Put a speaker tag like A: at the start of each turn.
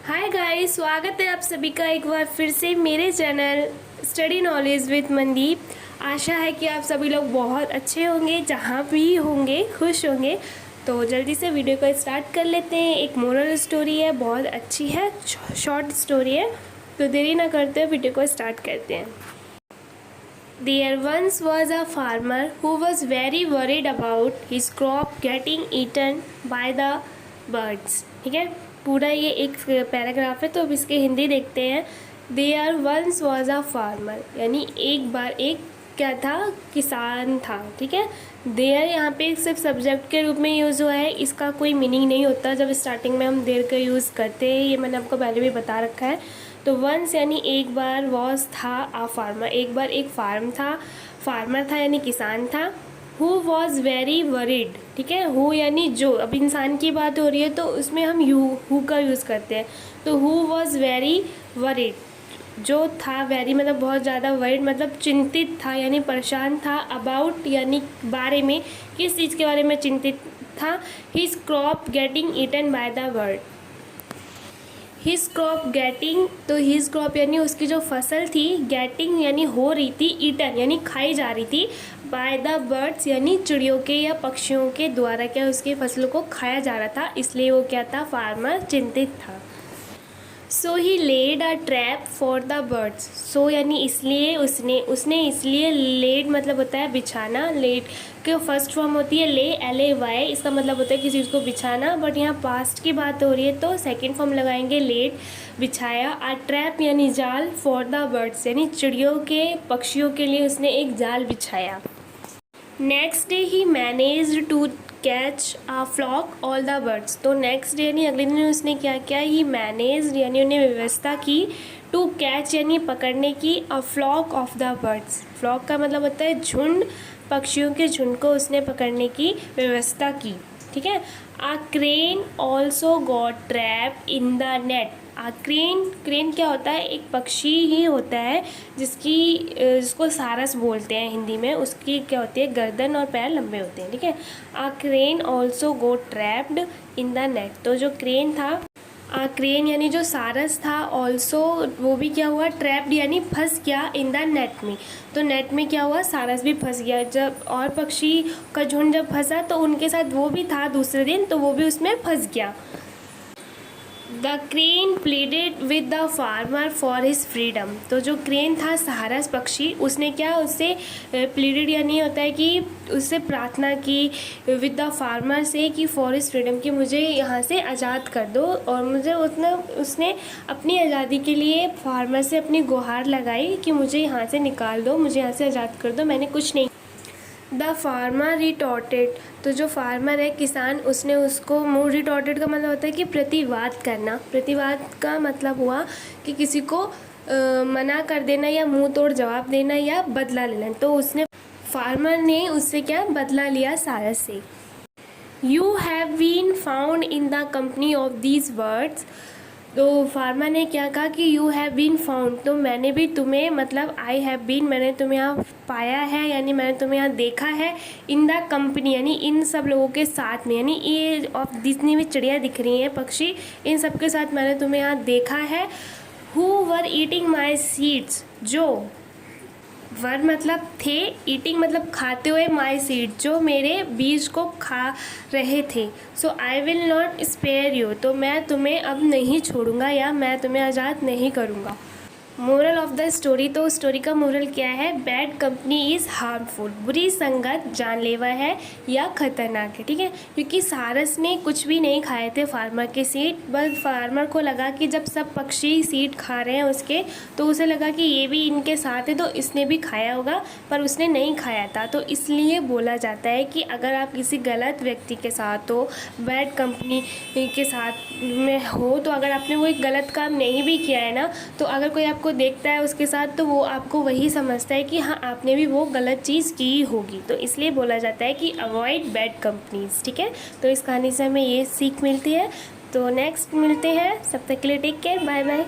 A: Hi guys, स्वागत है आप सभी का एक बार फिर से मेरे channel study knowledge with Mandeep. आशा है कि आप सभी लोग बहुत अच्छे होंगे, जहाँ भी होंगे खुश होंगे। तो जल्दी से वीडियो को स्टार्ट कर लेते हैं। एक मोरल स्टोरी है, बहुत अच्छी है, शॉर्ट स्टोरी है। तो देरी ना करते हुए वीडियो को स्टार्ट करते हैं। There once was a farmer who was very worried about his crop getting eaten by the birds। ठीक है, पूरा ये एक पैराग्राफ है, तो अब इसके हिंदी देखते हैं। There once was a farmer, यानी एक बार एक क्या था, किसान था। ठीक है, देयर यहाँ पे सिर्फ सब्जेक्ट के रूप में यूज़ हुआ है, इसका कोई मीनिंग नहीं होता जब स्टार्टिंग में हम देयर का यूज़ करते हैं। ये मैंने आपको पहले भी बता रखा है। तो वंस यानी एक बार, वॉज था आ फार्मर, एक बार एक फार्म था, फार्मर था यानी किसान था। हु वॉज वेरी वरीड, ठीक है, हु यानी जो, अब इंसान की बात हो रही है तो उसमें हम हु का यूज़ करते हैं। तो हु वॉज वेरी वरीड, जो था, वेरी मतलब बहुत ज़्यादा, वरीड मतलब चिंतित था यानी परेशान था। अबाउट यानी बारे में, किस चीज़ के बारे में चिंतित था। His crop getting eaten by the bird. His crop getting, तो हिज क्रॉप यानी उसकी जो फसल थी, गेटिंग यानी हो रही थी, ईटन यानी खाई जा रही थी, बाय द बर्ड्स यानी चिड़ियों के या पक्षियों के द्वारा क्या उसकी फसलों को खाया जा रहा था, इसलिए वो क्या था, फार्मर चिंतित था। So he laid a trap for the birds. So यानी इसलिए, उसने इसलिए, लेड मतलब होता है बिछाना, लेड के फर्स्ट फॉर्म होती है ले, LAY, इसका मतलब होता है किसी चीज़ को बिछाना, बट यहाँ पास्ट की बात हो रही है तो सेकेंड फॉर्म लगाएंगे, लेड बिछाया। अ ट्रैप यानी जाल, फॉर द बर्ड्स यानी चिड़ियों के, पक्षियों के लिए उसने एक जाल बिछाया। Next day he managed to catch a flock all the birds. तो नेक्स्ट डे यानी अगले दिन उसने क्या किया, ही मैनेज्ड यानी उन्हें व्यवस्था की, टू कैच यानी पकड़ने की, a flock of the birds. Flock का मतलब होता है झुंड, पक्षियों के झुंड को उसने पकड़ने की व्यवस्था की। ठीक है। A crane also got trap in the net. A crane, crane क्या होता है, एक पक्षी ही होता है जिसको सारस बोलते हैं हिंदी में। उसकी क्या होती है, गर्दन और पैर लंबे होते हैं। ठीक है। A crane also got trapped in the net. तो जो क्रेन था, आ क्रेन यानी जो सारस था, ऑल्सो वो भी क्या हुआ, ट्रैप्ड यानी फंस गया, इन द नेट में। तो नेट में क्या हुआ, सारस भी फंस गया। जब और पक्षी का झुंड जब फंसा तो उनके साथ वो भी था दूसरे दिन, तो वो भी उसमें फंस गया। The crane pleaded with the farmer for his freedom. तो जो क्रेन था, सारस पक्षी, उसने क्या, उससे प्लीडेड यानी होता है कि उससे प्रार्थना की, विद द फार्मर से, कि फॉर हिज फ्रीडम, कि मुझे यहाँ से आज़ाद कर दो। और मुझे उसने अपनी आज़ादी के लिए फार्मर से अपनी गुहार लगाई कि मुझे यहाँ से निकाल दो, मुझे यहाँ से आज़ाद कर दो, मैंने कुछ नहीं। The farmer retorted. तो जो फार्मर है, किसान, उसने उसको मुँह, रिटॉर्टेड का मतलब होता है कि प्रतिवाद करना। प्रतिवाद का मतलब हुआ कि किसी को मना कर देना या मुंह तोड़ जवाब देना या बदला लेना। तो उसने, फार्मर ने उससे क्या, बदला लिया सारस से। You have been found in the company of these birds. तो फार्मर ने क्या कहा कि यू हैव बीन फाउंड, तो मैंने भी तुम्हें, मतलब आई हैव बीन, मैंने तुम्हें यहाँ पाया है, यानी मैंने तुम्हें यहाँ देखा है, इन द कंपनी यानी इन सब लोगों के साथ में, यानी ये ऑफ जितनी भी चिड़िया दिख रही हैं, पक्षी, इन सब के साथ मैंने तुम्हें यहाँ देखा है। Who were eating my seeds. जो, वर मतलब थे, ईटिंग मतलब खाते हुए, माई सीड जो मेरे बीज को खा रहे थे। So I will not spare you, तो मैं तुम्हें अब नहीं छोड़ूंगा या मैं तुम्हें आज़ाद नहीं करूँगा। मोरल ऑफ द स्टोरी, तो स्टोरी का मोरल क्या है, बैड कंपनी इज़ हार्मफुल। बुरी संगत जानलेवा है या खतरनाक है। ठीक है, क्योंकि सारस ने कुछ भी नहीं खाए थे फार्मर के सीड, बस फार्मर को लगा कि जब सब पक्षी सीड खा रहे हैं उसके, तो उसे लगा कि ये भी इनके साथ है तो इसने भी खाया होगा, पर उसने नहीं खाया था। तो इसलिए बोला जाता है कि अगर आप किसी गलत व्यक्ति के साथ हो, बैड कंपनी के साथ में हो, तो अगर आपने वो एक गलत काम नहीं भी किया है ना, तो अगर कोई आपको देखता है उसके साथ, तो वो आपको वही समझता है कि हाँ, आपने भी वो गलत चीज़ की होगी। तो इसलिए बोला जाता है कि अवॉइड बैड कंपनीज। ठीक है, तो इस कहानी से हमें ये सीख मिलती है। तो नेक्स्ट मिलते हैं, तब तक के लिए टेक केयर, बाय बाय।